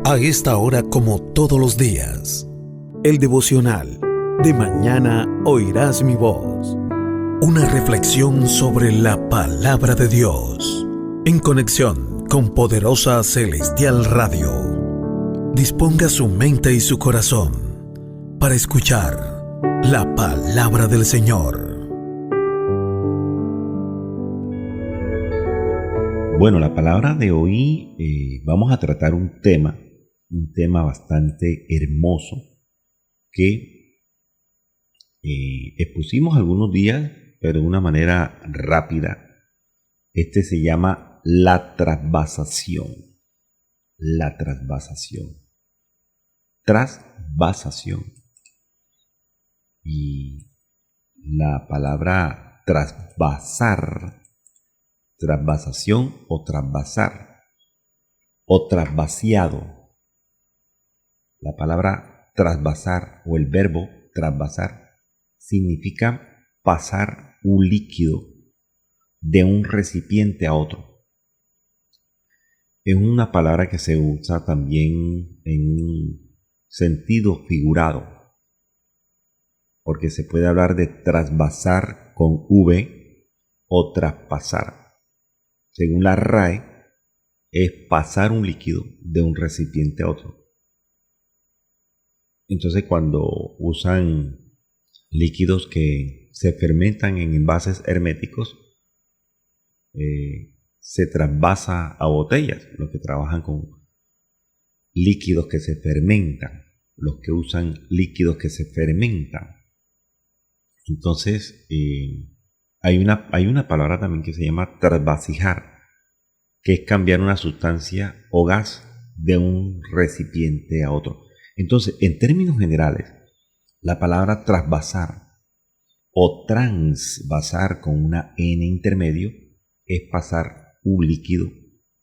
A esta hora, como todos los días, el devocional De mañana oirás mi voz. Una reflexión sobre la palabra de Dios, en conexión con Poderosa Celestial Radio. Disponga su mente y su corazón para escuchar la palabra del Señor. Bueno, la palabra de hoy vamos a tratar un tema bastante hermoso que expusimos algunos días, pero de una manera rápida. Este se llama la trasvasación. La trasvasación. Trasvasación. Y la palabra trasvasar, trasvasación o trasvasar o trasvaciado. La palabra trasvasar o el verbo trasvasar significa pasar un líquido de un recipiente a otro. Es una palabra que se usa también en un sentido figurado, porque se puede hablar de trasvasar con V o traspasar. Según la RAE, es pasar un líquido de un recipiente a otro. Entonces, cuando usan líquidos que se fermentan en envases herméticos, se trasvasa a botellas. Los que trabajan con líquidos que se fermentan, los que usan líquidos que se fermentan. Entonces, hay una palabra también que se llama trasvasijar, que es cambiar una sustancia o gas de un recipiente a otro. Entonces, en términos generales, la palabra trasvasar o transvasar con una N intermedio es pasar un líquido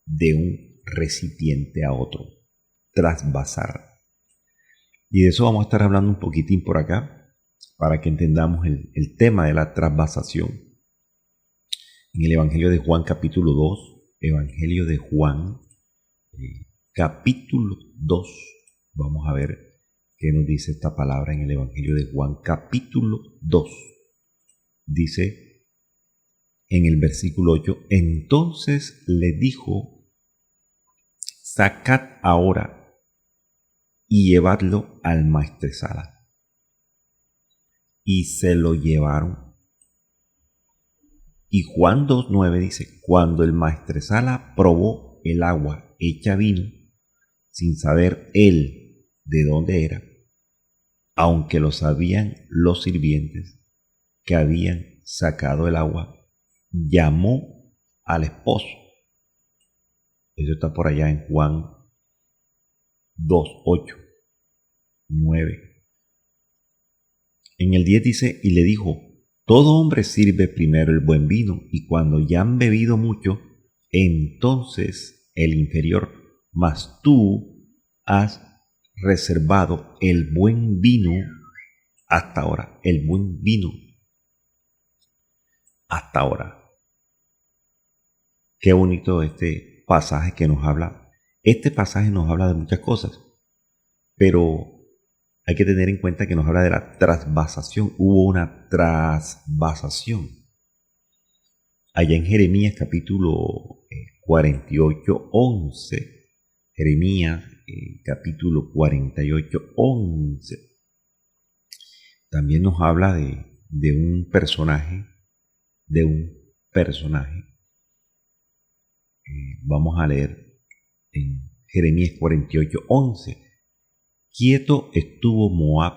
de un recipiente a otro. Trasvasar. Y de eso vamos a estar hablando un poquitín por acá, para que entendamos el tema de la trasvasación. En el Evangelio de Juan capítulo 2, Evangelio de Juan capítulo 2, vamos a ver qué nos dice esta palabra en el Evangelio de Juan capítulo 2. Dice en el versículo 8, entonces le dijo, sacad ahora y llevadlo al maestresala. Y se lo llevaron. Y Juan 2:9 dice, cuando el maestresala probó el agua hecha vino, sin saber él de dónde era, aunque lo sabían los sirvientes que habían sacado el agua, llamó al esposo. Eso está por allá en Juan 2:8, 9. En el 10 dice, y le dijo, todo hombre sirve primero el buen vino, y cuando ya han bebido mucho, entonces el inferior, mas tú has reservado el buen vino hasta ahora. El buen vino hasta ahora. Qué bonito este pasaje que nos habla. Este pasaje nos habla de muchas cosas, pero hay que tener en cuenta que nos habla de la trasvasación. Hubo una trasvasación. Allá en Jeremías capítulo 48, 11. Jeremías capítulo 48, 11. También nos habla de un personaje. Vamos a leer en Jeremías 48, 11. Quieto estuvo Moab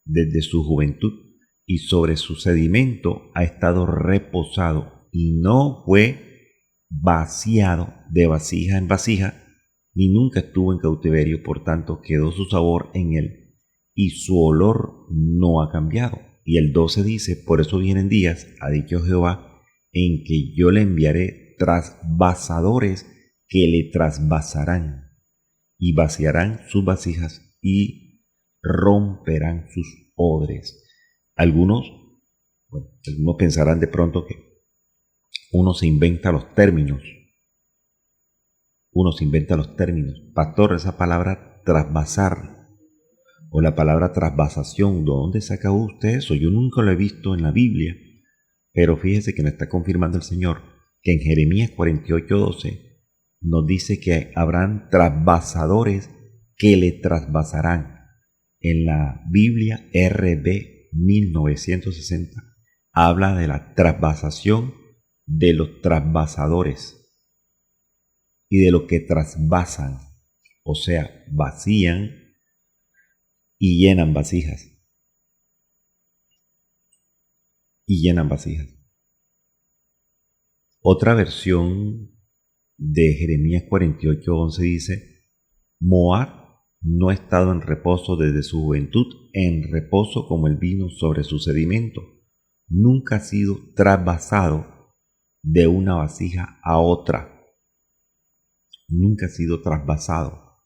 desde su juventud, y sobre su sedimento ha estado reposado, y no fue vaciado de vasija en vasija, ni nunca estuvo en cautiverio, por tanto quedó su sabor en él, y su olor no ha cambiado. Y el 12 dice, por eso vienen días, ha dicho Jehová, en que yo le enviaré trasvasadores que le trasvasarán, y vaciarán sus vasijas, y romperán sus odres. Algunos pensarán de pronto que uno se inventa los términos uno se inventa los términos. Pastor, esa palabra trasvasar o la palabra trasvasación, ¿de dónde saca usted eso? Yo nunca lo he visto en la Biblia, pero fíjese que nos está confirmando el Señor que en Jeremías 48:12 nos dice que habrán trasvasadores que le trasvasarán. En la Biblia RB 1960 habla de la trasvasación de los trasvasadores y de lo que trasvasan, o sea, vacían y llenan vasijas. Y llenan vasijas. Otra versión de Jeremías 48:11 dice: Moab no ha estado en reposo desde su juventud, en reposo como el vino sobre su sedimento. Nunca ha sido trasvasado de una vasija a otra. Nunca ha sido trasvasado.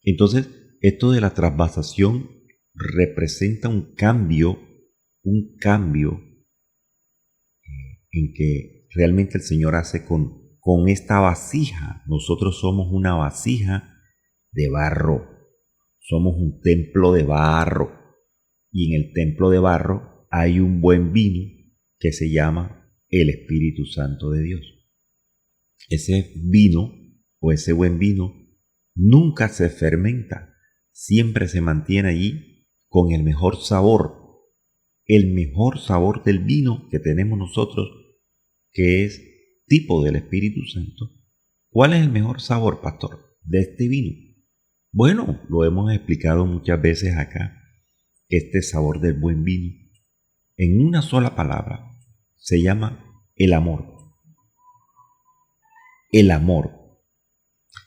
Entonces, esto de la trasvasación representa un cambio en que realmente el Señor hace con esta vasija. Nosotros somos una vasija de barro, somos un templo de barro, y en el templo de barro hay un buen vino que se llama el Espíritu Santo de Dios. Ese vino o ese buen vino nunca se fermenta, siempre se mantiene allí con el mejor sabor del vino que tenemos nosotros, que es tipo del Espíritu Santo. ¿Cuál es el mejor sabor, pastor, de este vino? Bueno, lo hemos explicado muchas veces acá. Este sabor del buen vino, en una sola palabra, se llama el amor. El amor.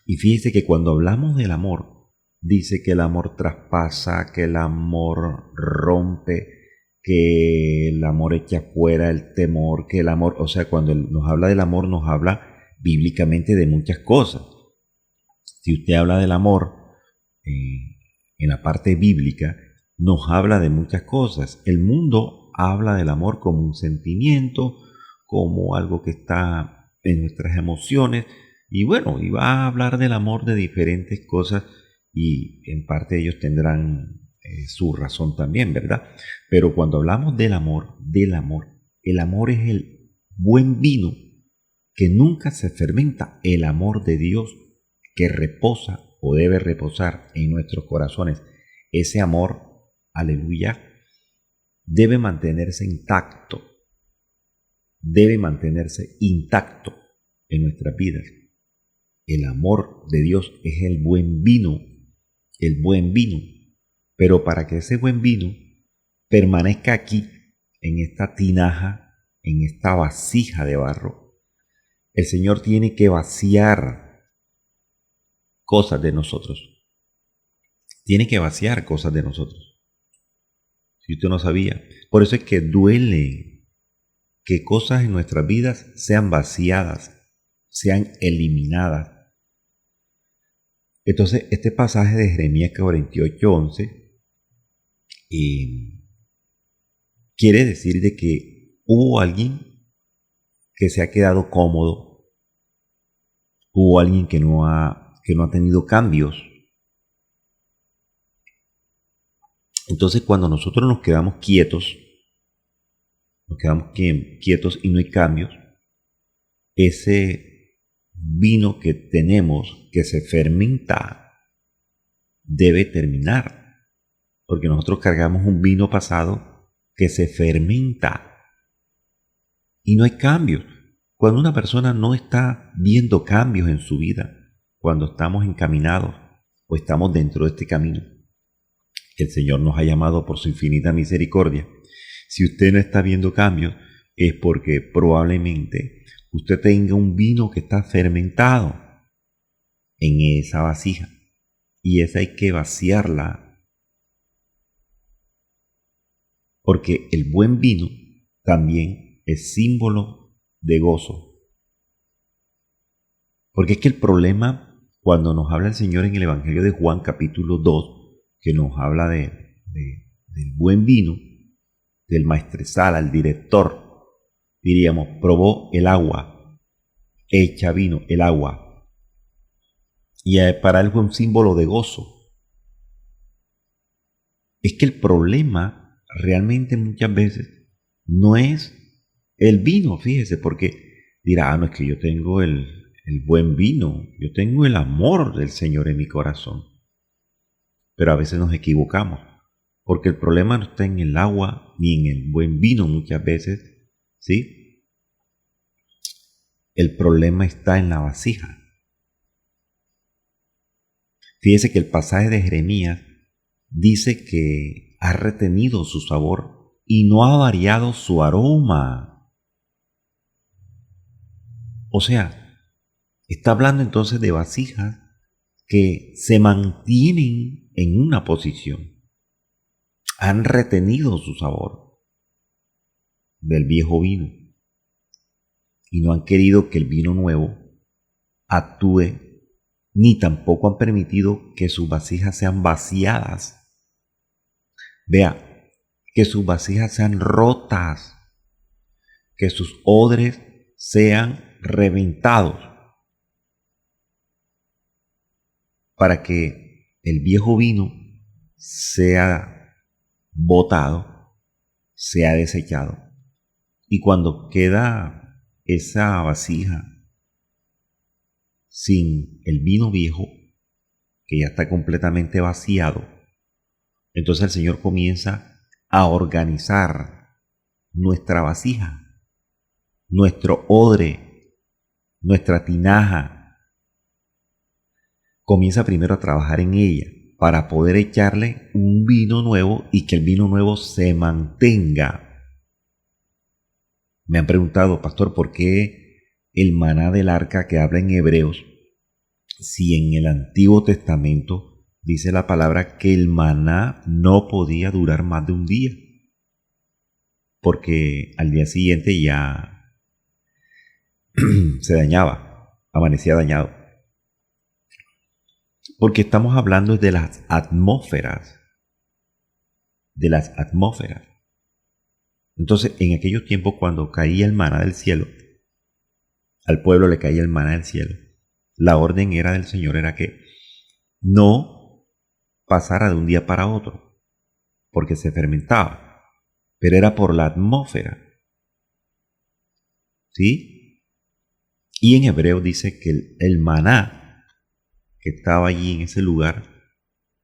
Y fíjese que cuando hablamos del amor, dice que el amor traspasa, que el amor rompe, que el amor echa fuera el temor, que el amor, o sea, cuando nos habla del amor, nos habla bíblicamente de muchas cosas. Si usted habla del amor en la parte bíblica, nos habla de muchas cosas. El mundo habla del amor como un sentimiento, como algo que está en nuestras emociones, y bueno, y va a hablar del amor de diferentes cosas, y en parte ellos tendrán su razón también, ¿verdad? Pero cuando hablamos del amor, el amor es el buen vino que nunca se fermenta, el amor de Dios que reposa o debe reposar en nuestros corazones. Ese amor, aleluya, debe mantenerse intacto en nuestras vidas. El amor de Dios es el buen vino. Pero para que ese buen vino permanezca aquí, en esta tinaja, en esta vasija de barro, el Señor tiene que vaciar cosas de nosotros. Tiene que vaciar cosas de nosotros. Si usted no sabía. Por eso es que duele que cosas en nuestras vidas sean vaciadas, sean eliminadas. Entonces, este pasaje de Jeremías 48:11 quiere decir de que hubo alguien que se ha quedado cómodo, hubo alguien que no ha tenido cambios. Entonces, cuando nosotros nos quedamos quietos y no hay cambios, ese vino que tenemos que se fermenta debe terminar, porque nosotros cargamos un vino pasado que se fermenta y no hay cambios. Cuando una persona no está viendo cambios en su vida, cuando estamos encaminados o estamos dentro de este camino que el Señor nos ha llamado por su infinita misericordia, si usted no está viendo cambios, es porque probablemente usted tenga un vino que está fermentado en esa vasija, y esa hay que vaciarla, porque el buen vino también es símbolo de gozo. Porque es que el problema, cuando nos habla el Señor en el Evangelio de Juan capítulo 2, que nos habla del buen vino, del maestresala, el director, diríamos, probó el agua hecha vino, el agua. Y para él fue un símbolo de gozo. Es que el problema realmente muchas veces no es el vino, fíjese, porque dirá, no es que yo tengo el buen vino, yo tengo el amor del Señor en mi corazón. Pero a veces nos equivocamos, porque el problema no está en el agua ni en el buen vino muchas veces, ¿sí? El problema está en la vasija. Fíjese que el pasaje de Jeremías dice que ha retenido su sabor y no ha variado su aroma. O sea, está hablando entonces de vasijas que se mantienen en una posición. Han retenido su sabor del viejo vino y no han querido que el vino nuevo actúe, ni tampoco han permitido que sus vasijas sean vaciadas. Vea, que sus vasijas sean rotas, que sus odres sean reventados, para que el viejo vino sea botado, sea desechado. Y cuando queda esa vasija sin el vino viejo, que ya está completamente vaciado, entonces el Señor comienza a organizar nuestra vasija, nuestro odre, nuestra tinaja. Comienza primero a trabajar en ella para poder echarle un vino nuevo y que el vino nuevo se mantenga. Me han preguntado, pastor, ¿por qué el maná del arca que habla en Hebreos, si en el Antiguo Testamento dice la palabra que el maná no podía durar más de un día? Porque al día siguiente ya se dañaba, amanecía dañado. Porque estamos hablando de las atmósferas. De las atmósferas. Entonces, en aquellos tiempos cuando caía el maná del cielo, al pueblo le caía el maná del cielo, la orden era del Señor era que no pasara de un día para otro, porque se fermentaba, pero era por la atmósfera. ¿Sí? Y en hebreo dice que el maná que estaba allí en ese lugar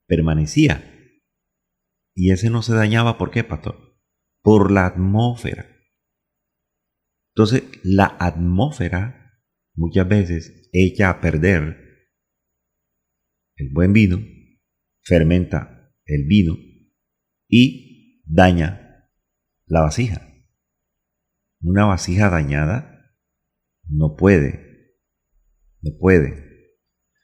permanecía. Y ese no se dañaba, ¿por qué, pastor? Por la atmósfera. Entonces, la atmósfera muchas veces echa a perder el buen vino, fermenta el vino y daña la vasija. Una vasija dañada no puede.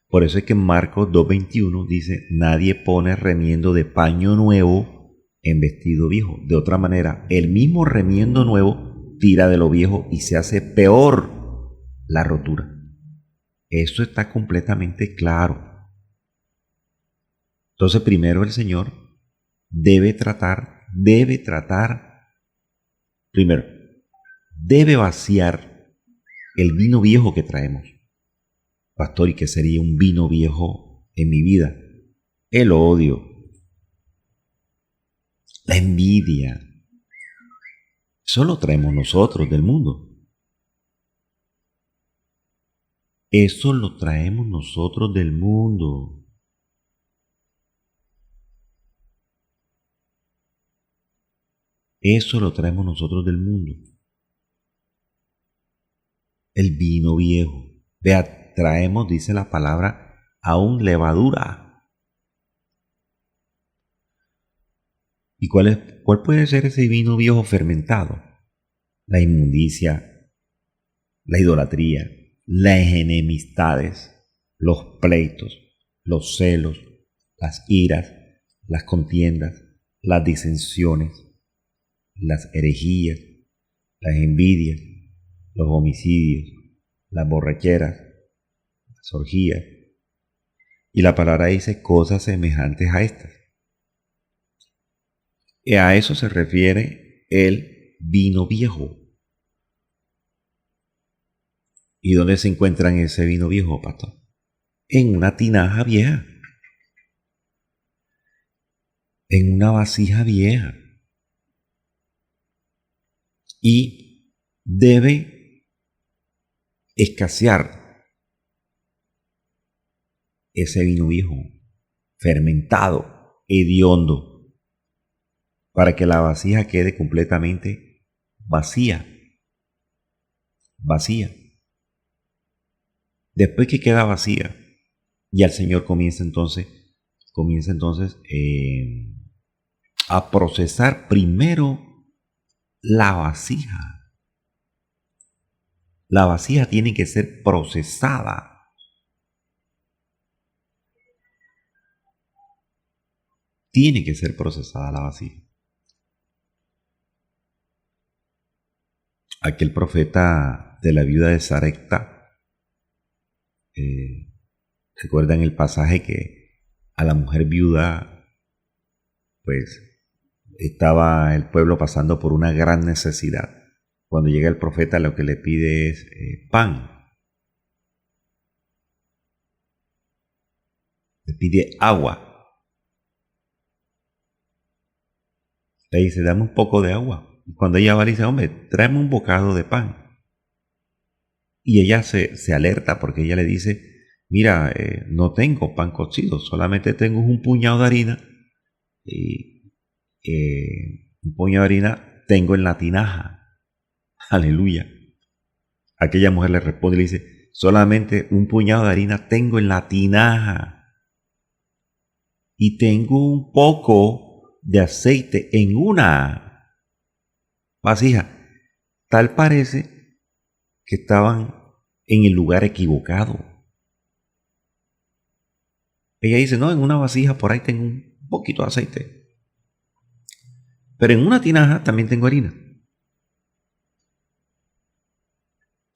Por eso es que en Marcos 2:21 dice, nadie pone remiendo de paño nuevo en vestido viejo. De otra manera, el mismo remiendo nuevo tira de lo viejo y se hace peor la rotura. Eso está completamente claro. Entonces, primero el Señor debe vaciar el vino viejo que traemos. Pastor, ¿y qué sería un vino viejo en mi vida? El odio, la envidia. Eso lo traemos nosotros del mundo. Eso lo traemos nosotros del mundo. Eso lo traemos nosotros del mundo. El vino viejo. Vea, traemos, dice la palabra, aún levadura. ¿Y cuál puede ser ese vino viejo fermentado? La inmundicia, la idolatría, las enemistades, los pleitos, los celos, las iras, las contiendas, las disensiones, las herejías, las envidias, los homicidios, las borracheras, las orgías. Y la palabra dice cosas semejantes a estas. Y a eso se refiere el vino viejo. ¿Y dónde se encuentran ese vino viejo, pastor? En una tinaja vieja, en una vasija vieja. Y debe escasear ese vino viejo, fermentado, hediondo, para que la vasija quede completamente vacía. Después que queda vacía, ya el Señor comienza entonces a procesar primero la vasija. La vasija tiene que ser procesada. Tiene que ser procesada la vasija. Aquel profeta de la viuda de Sarepta, ¿recuerdan el pasaje que a la mujer viuda, pues, estaba el pueblo pasando por una gran necesidad? Cuando llega el profeta, lo que le pide es pan. Le pide agua. Le dice, dame un poco de agua. Y cuando ella va, le dice, hombre, tráeme un bocado de pan. Y ella se alerta porque ella le dice, mira, no tengo pan cocido, solamente tengo un puñado de harina. Y un puñado de harina tengo en la tinaja. Aleluya. Aquella mujer le responde y le dice, solamente un puñado de harina tengo en la tinaja. Y tengo un poco de aceite en una vasija. Tal parece que estaban en el lugar equivocado. Ella dice, no, en una vasija por ahí tengo un poquito de aceite. Pero en una tinaja también tengo harina.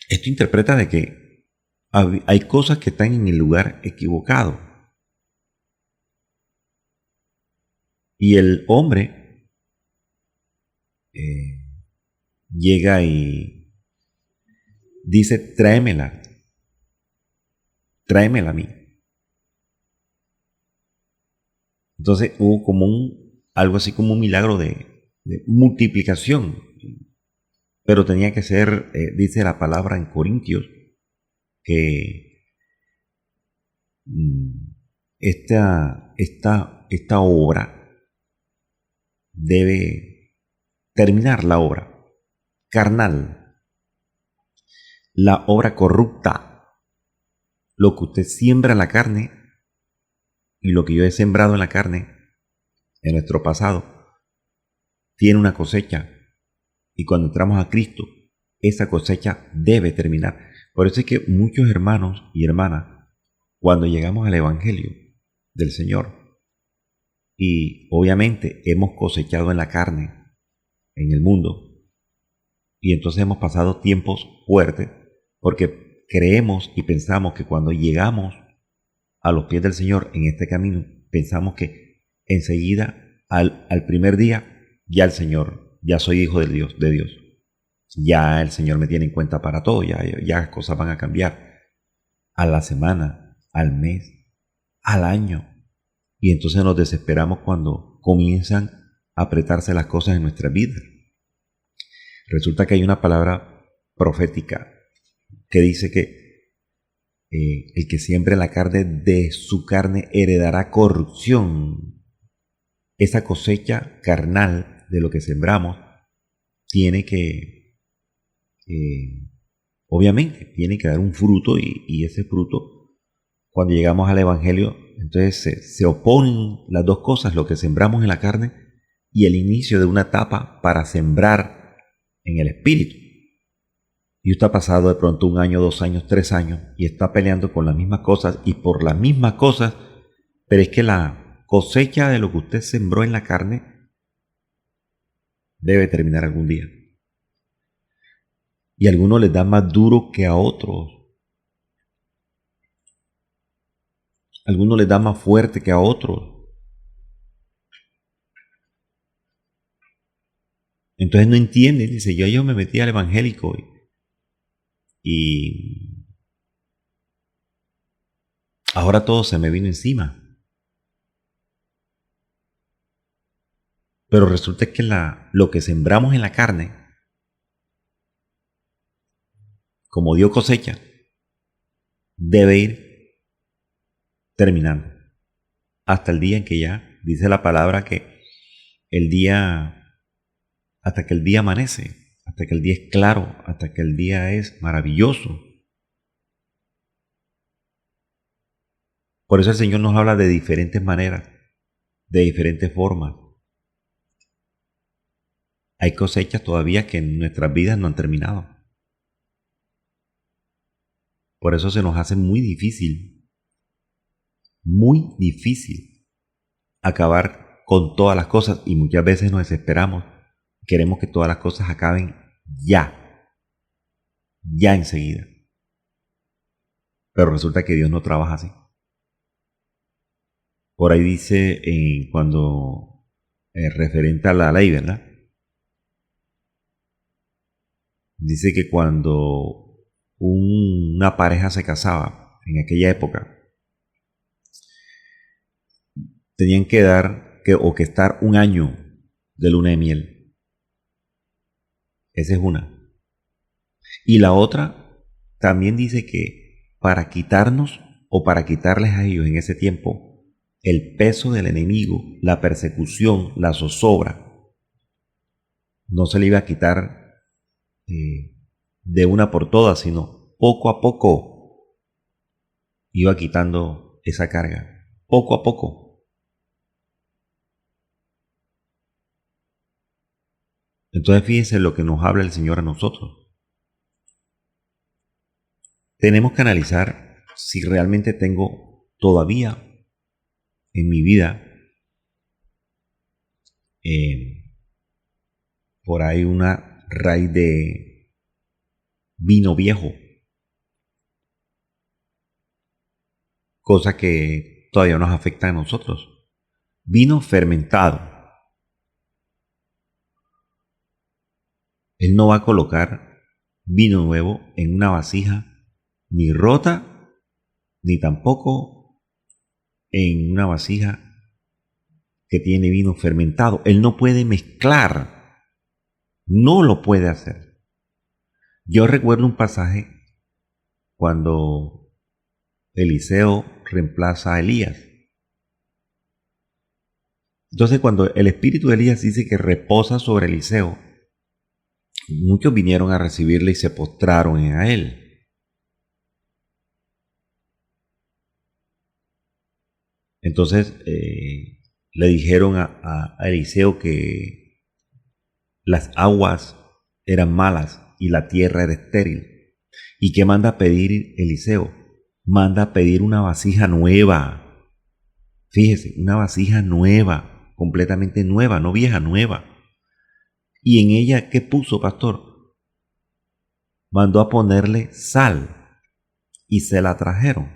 Esto interpreta de que hay cosas que están en el lugar equivocado. Y el hombre llega y dice, tráemela a mí. Entonces hubo como algo así como un milagro de multiplicación. Pero tenía que ser, dice la palabra en Corintios, que esta obra debe terminar, la obra carnal, la obra corrupta, lo que usted siembra en la carne y lo que yo he sembrado en la carne en nuestro pasado, tiene una cosecha. Y cuando entramos a Cristo, esa cosecha debe terminar. Por eso es que muchos hermanos y hermanas, cuando llegamos al Evangelio del Señor, y obviamente hemos cosechado en la carne, en el mundo, y entonces hemos pasado tiempos fuertes, porque creemos y pensamos que cuando llegamos a los pies del Señor en este camino, pensamos que enseguida, al primer día, ya el Señor, ya soy hijo de Dios. Ya el Señor me tiene en cuenta para todo, ya las cosas van a cambiar. A la semana, al mes, al año. Y entonces nos desesperamos cuando comienzan a apretarse las cosas en nuestra vida. Resulta que hay una palabra profética que dice que el que siembre la carne, de su carne heredará corrupción. Esa cosecha carnal de lo que sembramos tiene que, obviamente, tiene que dar un fruto, y ese fruto, cuando llegamos al Evangelio, entonces se oponen las dos cosas, lo que sembramos en la carne y el inicio de una etapa para sembrar en el Espíritu. Y usted ha pasado de pronto 1 año, 2 años, 3 años y está peleando con las mismas cosas y por las mismas cosas, pero es que la cosecha de lo que usted sembró en la carne debe terminar algún día. Y a algunos les da más duro que a otros. A algunos les da más fuerte que a otros. Entonces no entienden, dice, yo me metí al evangélico y ahora todo se me vino encima. Pero resulta que lo que sembramos en la carne, como dio cosecha, debe ir terminando. Hasta el día en que ya dice la palabra que hasta que el día amanece, hasta que el día es claro, hasta que el día es maravilloso. Por eso el Señor nos habla de diferentes maneras, de diferentes formas. Hay cosechas todavía que en nuestras vidas no han terminado. Por eso se nos hace muy difícil acabar con todas las cosas, y muchas veces nos desesperamos. Queremos que todas las cosas acaben ya enseguida. Pero resulta que Dios no trabaja así. Por ahí dice, cuando referente a la ley, ¿verdad? Dice que cuando una pareja se casaba en aquella época, tenían que estar un año de luna de miel. Esa es una. Y la otra también dice que para quitarnos o para quitarles a ellos en ese tiempo el peso del enemigo, la persecución, la zozobra, no se le iba a quitar de una por todas, sino poco a poco iba quitando esa carga, poco a poco. Entonces fíjense lo que nos habla el Señor a nosotros. Tenemos que analizar si realmente tengo todavía en mi vida por ahí una raíz de vino viejo, cosa que todavía nos afecta a nosotros. Vino fermentado. Él no va a colocar vino nuevo en una vasija ni rota, ni tampoco en una vasija que tiene vino fermentado. Él no puede mezclar, no lo puede hacer. Yo recuerdo un pasaje cuando Eliseo reemplaza a Elías. Entonces, cuando el espíritu de Elías dice que reposa sobre Eliseo, muchos vinieron a recibirle y se postraron a él. Entonces le dijeron a Eliseo que las aguas eran malas y la tierra era estéril. ¿Y qué manda a pedir Eliseo? Manda a pedir una vasija nueva. Fíjese, una vasija nueva, completamente nueva, no vieja, nueva. ¿Y en ella qué puso, pastor? Mandó a ponerle sal y se la trajeron.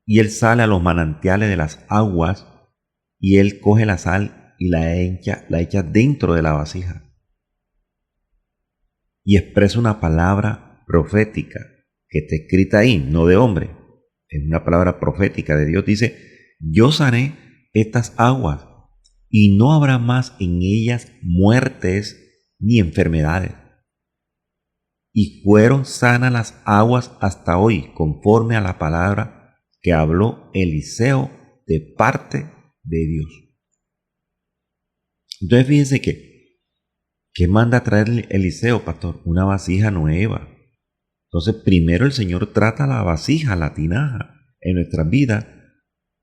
Y él sale a los manantiales de las aguas y él coge la sal y la echa dentro de la vasija. Y expresa una palabra profética que está escrita ahí, no de hombre. Es una palabra profética de Dios. Dice, yo sané estas aguas y no habrá más en ellas muertes ni enfermedades. Y fueron sanas las aguas hasta hoy, conforme a la palabra que habló Eliseo de parte de Dios. Entonces fíjense que manda a traer Eliseo, pastor, una vasija nueva. Entonces primero el Señor trata la vasija, la tinaja en nuestras vidas,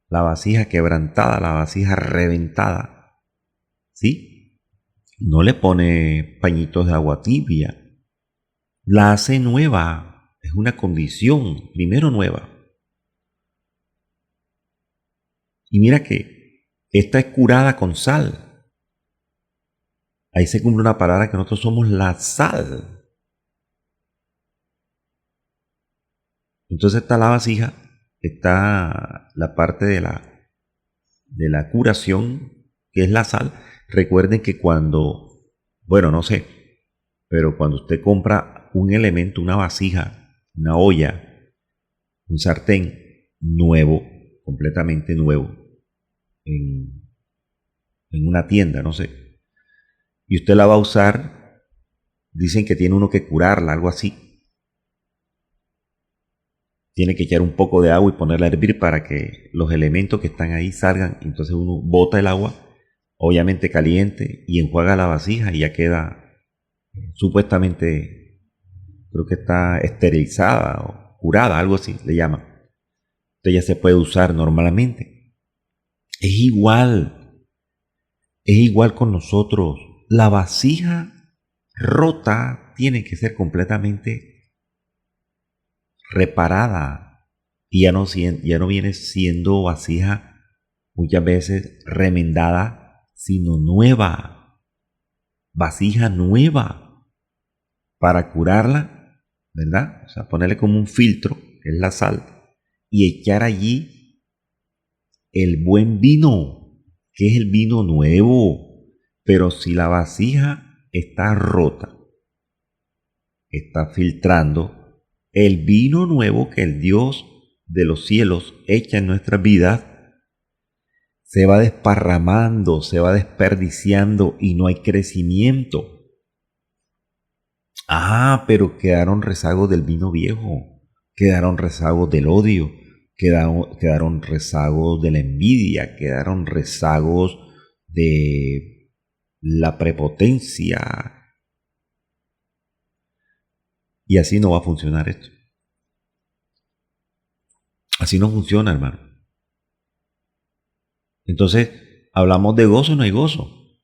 la vasija quebrantada, la vasija reventada. ¿Sí? No le pone pañitos de agua tibia, la hace nueva, es una condición, primero nueva. Y mira que esta es curada con sal. Ahí se cumple una palabra que nosotros somos la sal. Entonces está la vasija, está la parte de la curación, que es la sal. Recuerden que no sé, pero cuando usted compra un elemento, una vasija, una olla, un sartén nuevo, completamente nuevo, en una tienda, no sé, y usted la va a usar, dicen que tiene uno que curarla, algo así. Tiene que echar un poco de agua y ponerla a hervir para que los elementos que están ahí salgan. Entonces uno bota el agua, obviamente caliente, y enjuaga la vasija y ya queda supuestamente, creo que está esterilizada o curada, algo así le llaman. Entonces ya se puede usar normalmente. Es igual con nosotros. La vasija rota tiene que ser completamente reparada y ya no viene siendo vasija muchas veces remendada, sino nueva, vasija nueva para curarla, ¿verdad? O sea, ponerle como un filtro, que es la sal, y echar allí el buen vino, que es el vino nuevo. Pero si la vasija está rota, está filtrando el vino nuevo que el Dios de los cielos echa en nuestras vidas, se va desparramando, se va desperdiciando y no hay crecimiento. Pero quedaron rezagos del vino viejo, quedaron rezagos del odio, quedaron rezagos de la envidia, quedaron rezagos de la prepotencia. Y así no va a funcionar esto. Así no funciona, hermano. Entonces, hablamos de gozo, no hay gozo.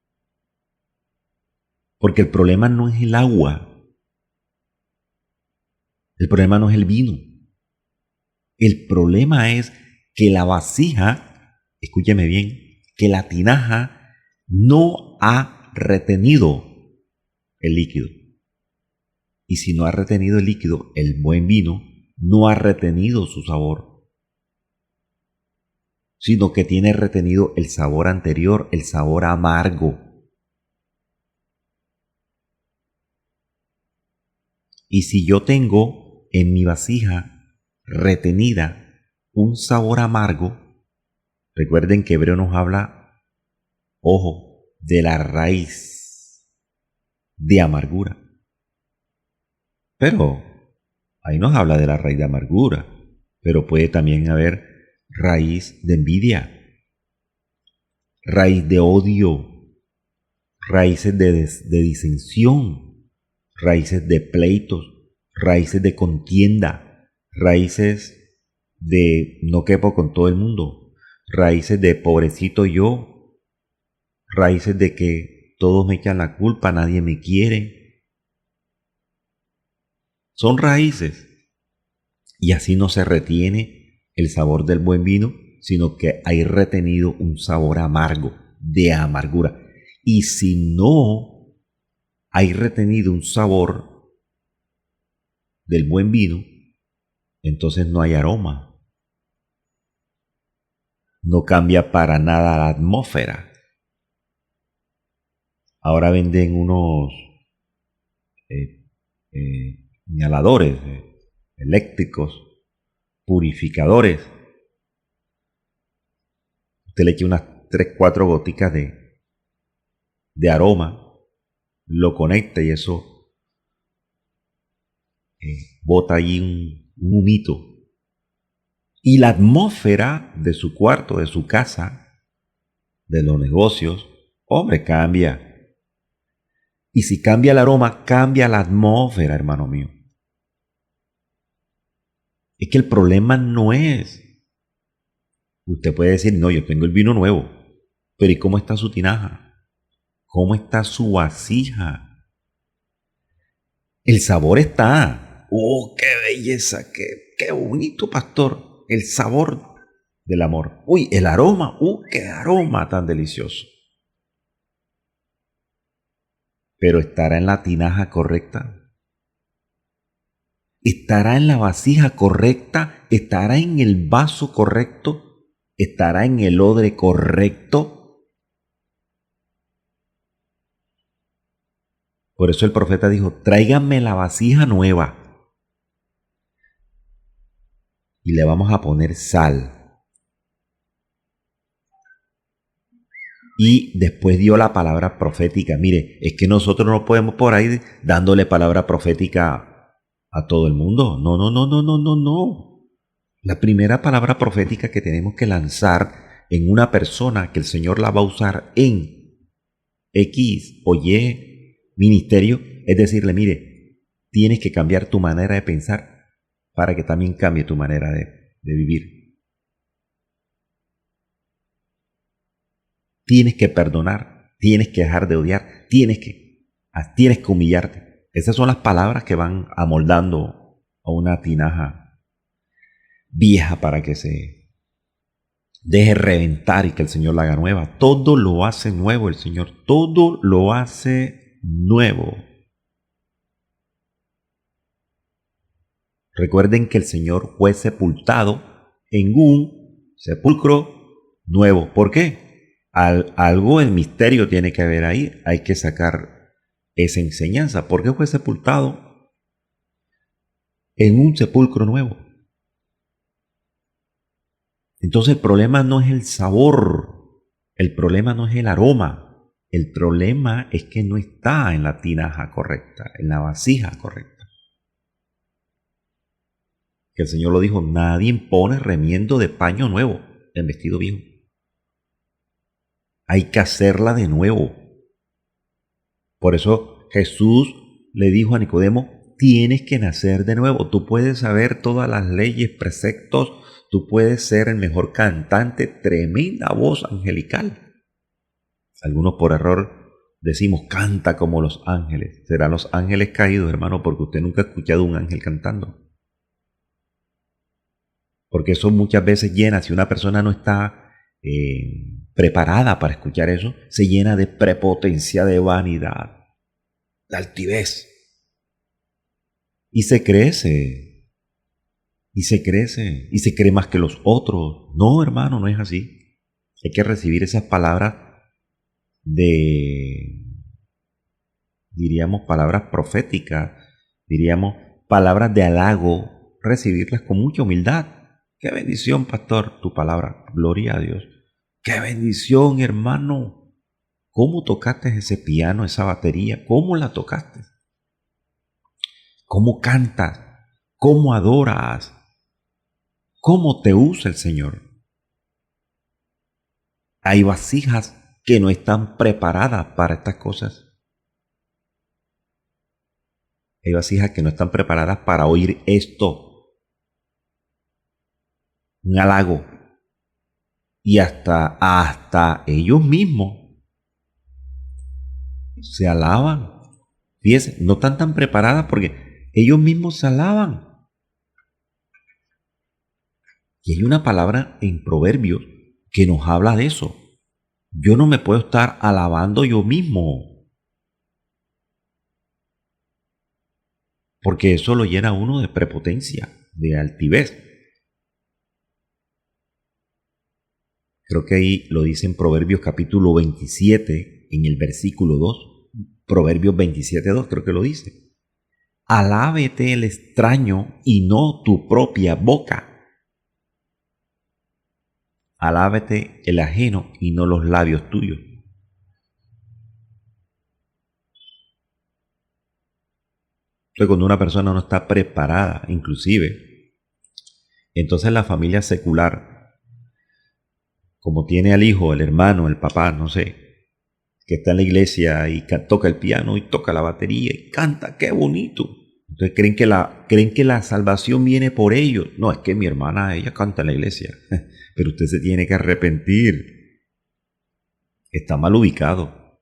Porque el problema no es el agua. El problema no es el vino. El problema es que la vasija, escúcheme bien, que la tinaja no ha retenido el líquido. Y si no ha retenido el líquido, el buen vino no ha retenido su sabor, sino que tiene retenido el sabor anterior, el sabor amargo. Y si yo tengo en mi vasija retenida un sabor amargo, recuerden que Hebreo nos habla, ojo, de la raíz de amargura. Pero ahí nos habla de la raíz de amargura, pero puede también haber raíz de envidia, raíz de odio, raíces de disensión, raíces de pleitos, raíces de contienda, raíces de no quepo con todo el mundo, raíces de pobrecito yo, raíces de que todos me echan la culpa, nadie me quiere. Son raíces. Y así no se retiene el sabor del buen vino, sino que hay retenido un sabor amargo, de amargura. Y si no hay retenido un sabor del buen vino, entonces no hay aroma. No cambia para nada la atmósfera. Ahora venden unos inhaladores eléctricos, purificadores. Usted le echa unas 3-4 goticas de aroma, lo conecta y eso bota allí un humito. Y la atmósfera de su cuarto, de su casa, de los negocios, hombre, cambia. Y si cambia el aroma, cambia la atmósfera, hermano mío. Es que el problema no es. Usted puede decir, no, yo tengo el vino nuevo. Pero ¿y cómo está su tinaja? ¿Cómo está su vasija? El sabor está. ¡Oh, qué belleza! ¡Qué bonito, pastor! El sabor del amor. ¡Uy, el aroma! ¡Qué aroma tan delicioso! Pero ¿estará en la tinaja correcta? ¿Estará en la vasija correcta? ¿Estará en el vaso correcto? ¿Estará en el odre correcto? Por eso el profeta dijo, tráiganme la vasija nueva. y le vamos a poner sal. Y después dio la palabra profética. Mire, es que nosotros no podemos por ahí dándole palabra profética a todo el mundo. No, no, no, no, no, no, no. La primera palabra profética que tenemos que lanzar en una persona que el Señor la va a usar en X o Y ministerio es decirle, mire, tienes que cambiar tu manera de pensar para que también cambie tu manera de vivir. Tienes que perdonar, tienes que dejar de odiar, tienes que humillarte. Esas son las palabras que van amoldando a una tinaja vieja para que se deje reventar y que el Señor la haga nueva. Todo lo hace nuevo el Señor, todo lo hace nuevo. Recuerden que el Señor fue sepultado en un sepulcro nuevo. ¿Por qué? Algo en misterio tiene que haber ahí. Hay que sacar esa enseñanza. ¿Por qué fue sepultado en un sepulcro nuevo? Entonces el problema no es el sabor, el problema no es el aroma, el problema es que no está en la tinaja correcta, en la vasija correcta. Que el Señor lo dijo, nadie pone remiendo de paño nuevo en vestido viejo. Hay que hacerla de nuevo. Por eso Jesús le dijo a Nicodemo, tienes que nacer de nuevo. Tú puedes saber todas las leyes, preceptos, tú puedes ser el mejor cantante, tremenda voz angelical. Algunos por error decimos, canta como los ángeles. Serán los ángeles caídos, hermano, porque usted nunca ha escuchado un ángel cantando. Porque eso muchas veces llena, si una persona no está preparada para escuchar eso, se llena de prepotencia, de vanidad, de altivez. Y se crece, y se cree más que los otros. No, hermano, no es así. Hay que recibir esas palabras diríamos, palabras proféticas, diríamos, palabras de halago, recibirlas con mucha humildad. Qué bendición, pastor, tu palabra. Gloria a Dios. Qué bendición, hermano. ¿Cómo tocaste ese piano, esa batería? ¿Cómo la tocaste? ¿Cómo cantas? ¿Cómo adoras? ¿Cómo te usa el Señor? Hay vasijas que no están preparadas para estas cosas. Hay vasijas que no están preparadas para oír esto. Un halago. Y hasta ellos mismos se alaban. Fíjense, no están tan preparadas porque ellos mismos se alaban. Y hay una palabra en Proverbios que nos habla de eso. Yo no me puedo estar alabando yo mismo, porque eso lo llena a uno de prepotencia, de altivez. Creo que ahí lo dice en Proverbios capítulo 27, en el versículo 2. Proverbios 27, 2 creo que lo dice. Alábete el extraño y no tu propia boca. Alábete el ajeno y no los labios tuyos. Entonces, cuando una persona no está preparada, inclusive, entonces la familia secular, como tiene al hijo, el hermano, el papá, no sé, que está en la iglesia y toca el piano y toca la batería y canta, ¡qué bonito! Entonces creen que la salvación viene por ellos. No, es que mi hermana, ella canta en la iglesia, pero usted se tiene que arrepentir. Está mal ubicado.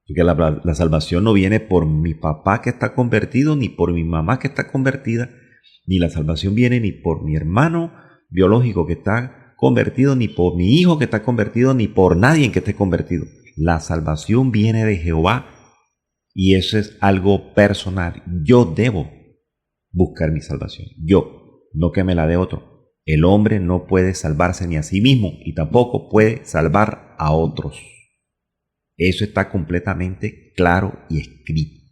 Porque la salvación no viene por mi papá que está convertido, ni por mi mamá que está convertida, ni la salvación viene ni por mi hermano biológico que está convertido, ni por mi hijo que está convertido, ni por nadie que esté convertido. La salvación viene de Jehová y eso es algo personal. Yo debo buscar mi salvación. Yo, no que me la dé otro. El hombre no puede salvarse ni a sí mismo y tampoco puede salvar a otros. Eso está completamente claro y escrito.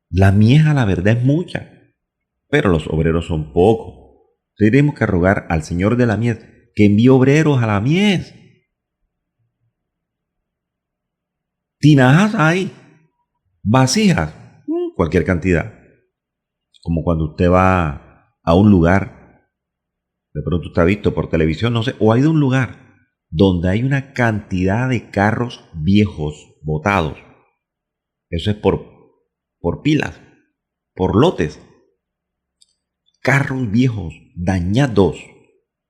La mies a la verdad es mucha, pero los obreros son pocos. Tenemos que rogar al Señor de la mies que envíe obreros a la mies. Tinajas hay, vasijas, cualquier cantidad. Como cuando usted va a un lugar, de pronto usted ha visto por televisión, no sé, o ha ido a un lugar donde hay una cantidad de carros viejos botados. Eso es por pilas, por lotes. Carros viejos, dañados,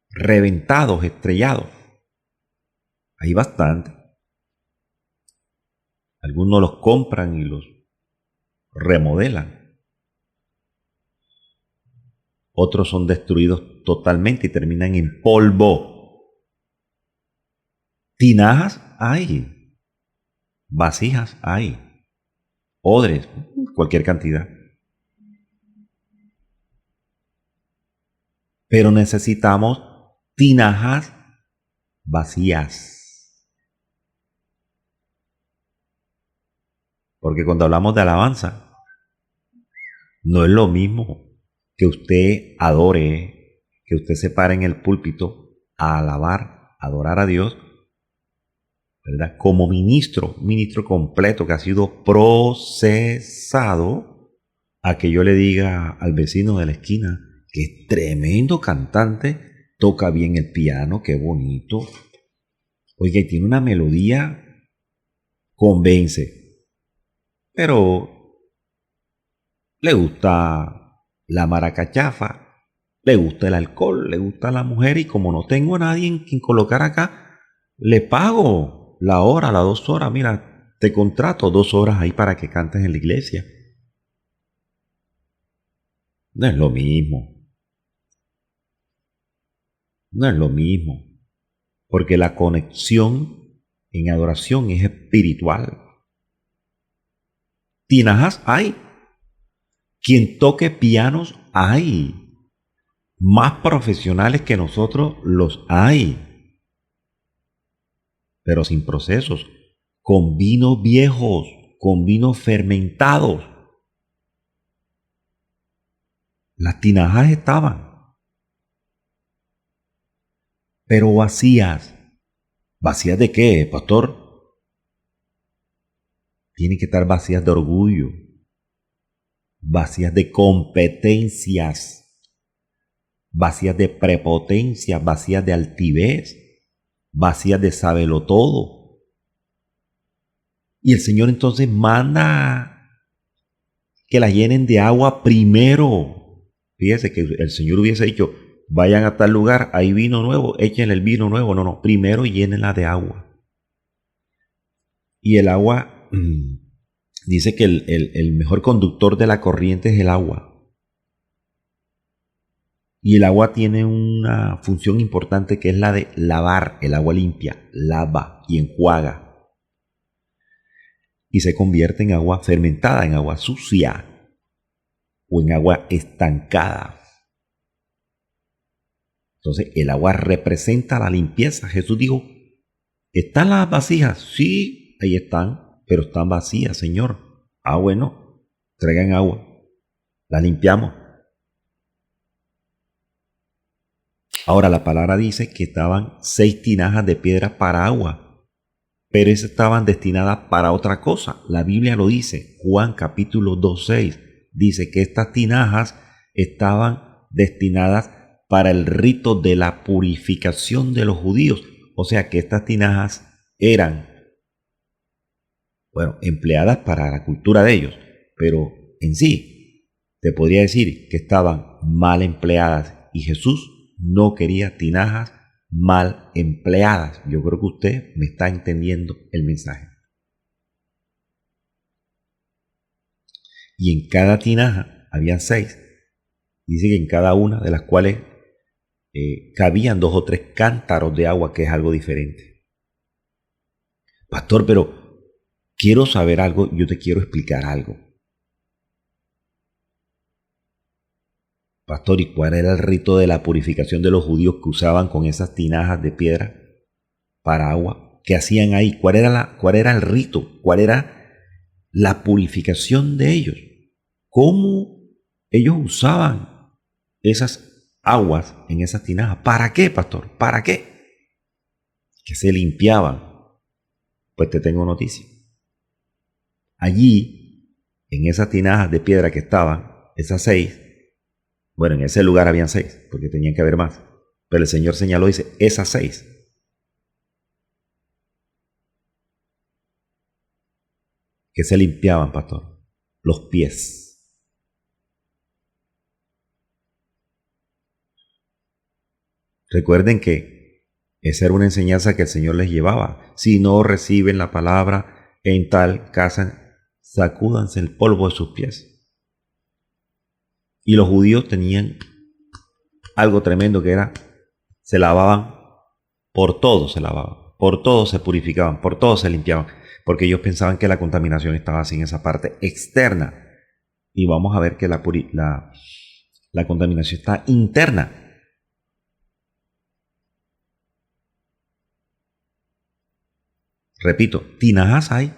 reventados, estrellados. Hay bastante. Algunos los compran y los remodelan. Otros son destruidos totalmente y terminan en polvo. Tinajas hay. Vasijas hay. Odres, cualquier cantidad. Pero necesitamos tinajas vacías. Porque cuando hablamos de alabanza, no es lo mismo que usted adore, que usted se pare en el púlpito a alabar, adorar a Dios, ¿verdad? Como ministro completo que ha sido procesado, a que yo le diga al vecino de la esquina que es tremendo cantante, toca bien el piano, qué bonito. Oiga, y tiene una melodía, convence. Pero le gusta la maracachafa, le gusta el alcohol, le gusta la mujer, y como no tengo a nadie en quien colocar acá, le pago la hora, las 2 horas. Mira, te contrato 2 horas ahí para que cantes en la iglesia. No es lo mismo. No es lo mismo. Porque la conexión en adoración es espiritual. Tinajas hay. Quien toque pianos hay. Más profesionales que nosotros los hay. Pero sin procesos. Con vinos viejos. Con vinos fermentados. Las tinajas estaban. Pero vacías. ¿Vacías de qué, pastor? Tienen que estar vacías de orgullo, vacías de competencias, vacías de prepotencia, vacías de altivez, vacías de sábelo todo. Y el Señor entonces manda que las llenen de agua primero. Fíjese que el Señor hubiese dicho, vayan a tal lugar, hay vino nuevo, échenle el vino nuevo. No, primero llénenla de agua. Y el agua... Dice que el mejor conductor de la corriente es el agua. Y el agua tiene una función importante que es la de lavar. El agua limpia, lava y enjuaga. Y se convierte en agua fermentada, en agua sucia o en agua estancada. Entonces el agua representa la limpieza. Jesús dijo, ¿están las vasijas? Sí, ahí están. Pero están vacías, Señor. Ah, bueno, traigan agua. La limpiamos. Ahora la palabra dice que estaban 6 tinajas de piedra para agua. Pero esas estaban destinadas para otra cosa. La Biblia lo dice. Juan capítulo 2:6 dice que estas tinajas estaban destinadas para el rito de la purificación de los judíos. O sea que estas tinajas eran empleadas para la cultura de ellos, pero en sí te podría decir que estaban mal empleadas y Jesús no quería tinajas mal empleadas. Yo creo que usted me está entendiendo el mensaje. Y en cada tinaja habían 6. Dice que en cada una de las cuales cabían 2 o 3 cántaros de agua, que es algo diferente. Pastor, pero quiero saber algo, yo te quiero explicar algo. Pastor, ¿y cuál era el rito de la purificación de los judíos que usaban con esas tinajas de piedra para agua? ¿Qué hacían ahí? ¿Cuál era el rito? ¿Cuál era la purificación de ellos? ¿Cómo ellos usaban esas aguas en esas tinajas. ¿Para qué, pastor? ¿Para qué? Que se limpiaban. Pues te tengo noticia. Allí, en esas tinajas de piedra que estaban, esas 6, bueno, en ese lugar habían 6, porque tenían que haber más. Pero el Señor señaló, dice, esas 6. Que se limpiaban, pastor. Los pies. Recuerden que esa era una enseñanza que el Señor les llevaba. Si no reciben la palabra en tal casa, sacúdanse el polvo de sus pies. Y los judíos tenían algo tremendo que era, se lavaban, por todo se lavaban, por todo se purificaban, por todo se limpiaban, porque ellos pensaban que la contaminación estaba así en esa parte externa. Y vamos a ver que la contaminación está interna. Repito, tinajas hay,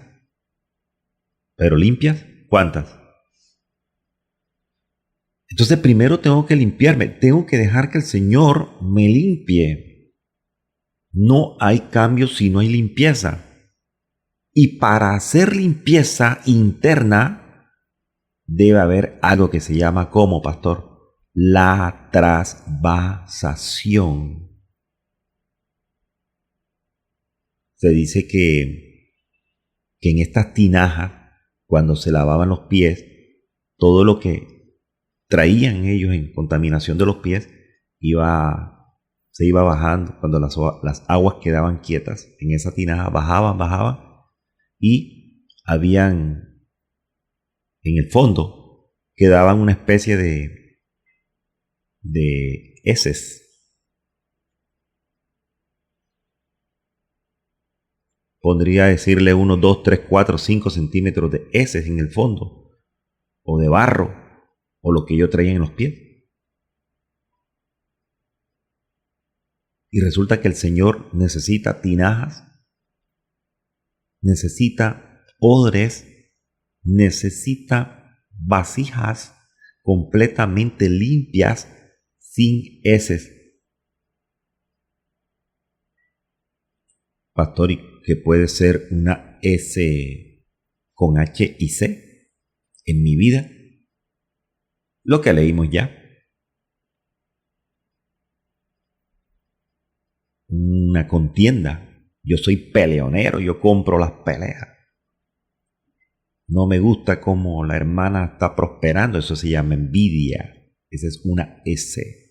pero limpias, ¿cuántas? Entonces primero tengo que limpiarme, tengo que dejar que el Señor me limpie. No hay cambio si no hay limpieza. Y para hacer limpieza interna debe haber algo que se llama, ¿cómo, pastor? La trasvasación. Se dice que en estas tinajas, cuando se lavaban los pies, todo lo que traían ellos en contaminación de los pies se iba bajando. Cuando las aguas quedaban quietas en esa tinaja, bajaban y habían en el fondo quedaban una especie de heces. Podría decirle 1, 2, 3, 4, 5 centímetros de heces en el fondo, o de barro, o lo que yo traía en los pies. Y resulta que el Señor necesita tinajas, necesita odres, necesita vasijas completamente limpias, sin heces. Pastor, ¿y qué puede ser una S con H y C en mi vida? Lo que leímos ya. Una contienda. Yo soy peleonero, yo compro las peleas. No me gusta cómo la hermana está prosperando, eso se llama envidia. Esa es una S.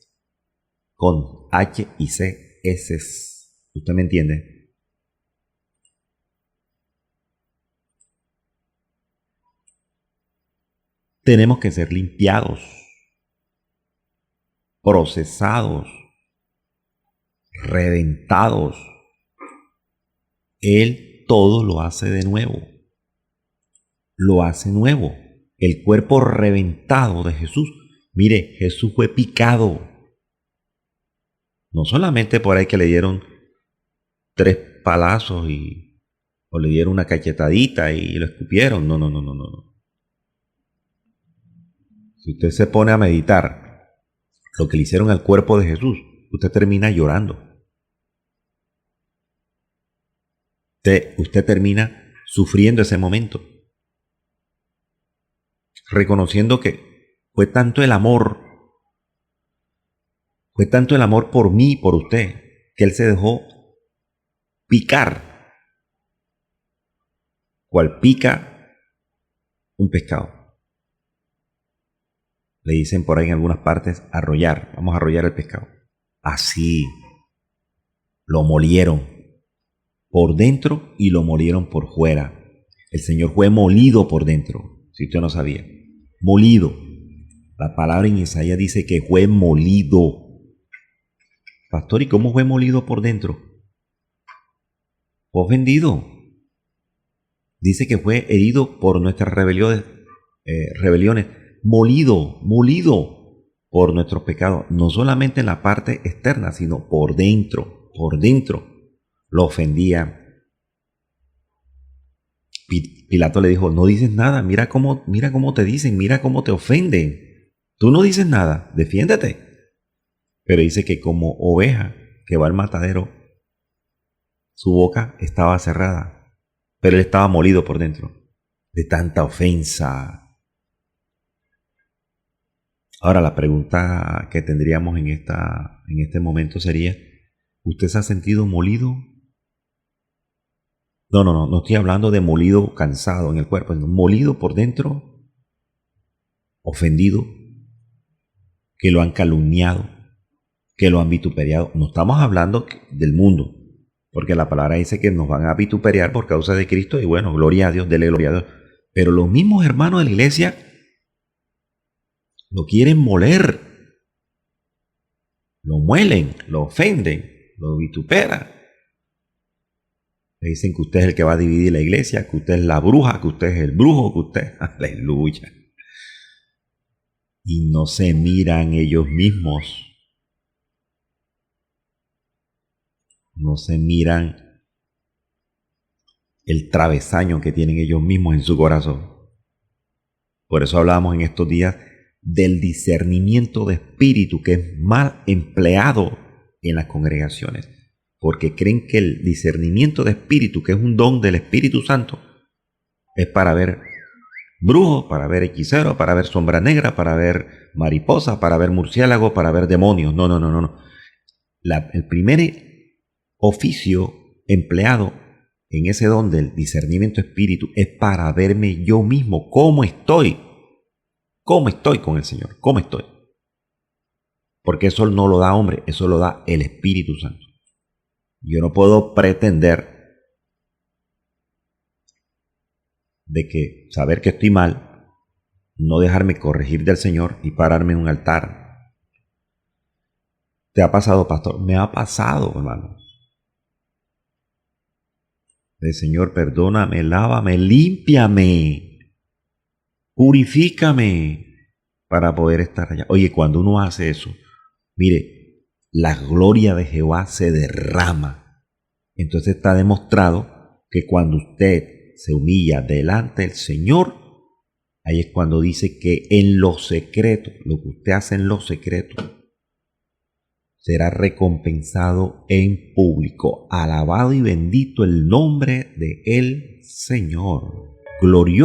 Con H y C, S. ¿Usted me entiende? Tenemos que ser limpiados, procesados, reventados. Él todo lo hace de nuevo. Lo hace nuevo. El cuerpo reventado de Jesús. Mire, Jesús fue picado. No solamente por ahí que le dieron 3 palazos o le dieron una cachetadita y lo escupieron. No. Si usted se pone a meditar lo que le hicieron al cuerpo de Jesús, usted termina llorando. Usted termina sufriendo ese momento, reconociendo que fue tanto el amor por mí y por usted, que Él se dejó picar, cual pica un pescado. Le dicen por ahí en algunas partes arrollar. Vamos a arrollar el pescado. Así. Lo molieron por dentro y lo molieron por fuera. El Señor fue molido por dentro, si usted no sabía. Molido. La palabra en Isaías dice que fue molido. Pastor, ¿y cómo fue molido por dentro? Fue ofendido. Dice que fue herido por nuestras rebeliones. Molido por nuestros pecados, no solamente en la parte externa, sino por dentro, lo ofendía. Pilato le dijo, no dices nada, mira cómo te dicen, mira cómo te ofenden, tú no dices nada, defiéndete. Pero dice que como oveja que va al matadero, su boca estaba cerrada, pero él estaba molido por dentro de tanta ofensa. Ahora la pregunta que tendríamos en este momento sería, ¿usted se ha sentido molido? No estoy hablando de molido cansado en el cuerpo, sino molido por dentro, ofendido, que lo han calumniado, que lo han vituperiado. No estamos hablando del mundo, porque la palabra dice que nos van a vituperiar por causa de Cristo y bueno, gloria a Dios, dele gloria a Dios. Pero los mismos hermanos de la iglesia lo quieren moler, lo muelen, lo ofenden, lo vituperan. Le dicen que usted es el que va a dividir la iglesia, que usted es la bruja, que usted es el brujo, que usted... Aleluya. Y no se miran ellos mismos. No se miran el travesaño que tienen ellos mismos en su corazón. Por eso hablábamos en estos días del discernimiento de espíritu que es mal empleado en las congregaciones. Porque creen que el discernimiento de espíritu, que es un don del Espíritu Santo, es para ver brujos, para ver hechiceros, para ver sombra negra, para ver mariposa, para ver murciélago, para ver demonios. No. El primer oficio empleado en ese don del discernimiento de espíritu es para verme yo mismo, cómo estoy con el Señor, cómo estoy. Porque eso no lo da hombre, eso lo da el Espíritu Santo. Yo no puedo pretender de que saber que estoy mal, no dejarme corregir del Señor y pararme en un altar. ¿Te ha pasado, pastor? Me ha pasado, hermano. El Señor, perdóname, lávame, límpiame, purifícame para poder estar allá. Oye, cuando uno hace eso, mire, la gloria de Jehová se derrama. Entonces está demostrado que cuando usted se humilla delante del Señor, ahí es cuando dice que en lo secreto, lo que usted hace en lo secreto, será recompensado en público. Alabado y bendito el nombre del Señor. Glorioso.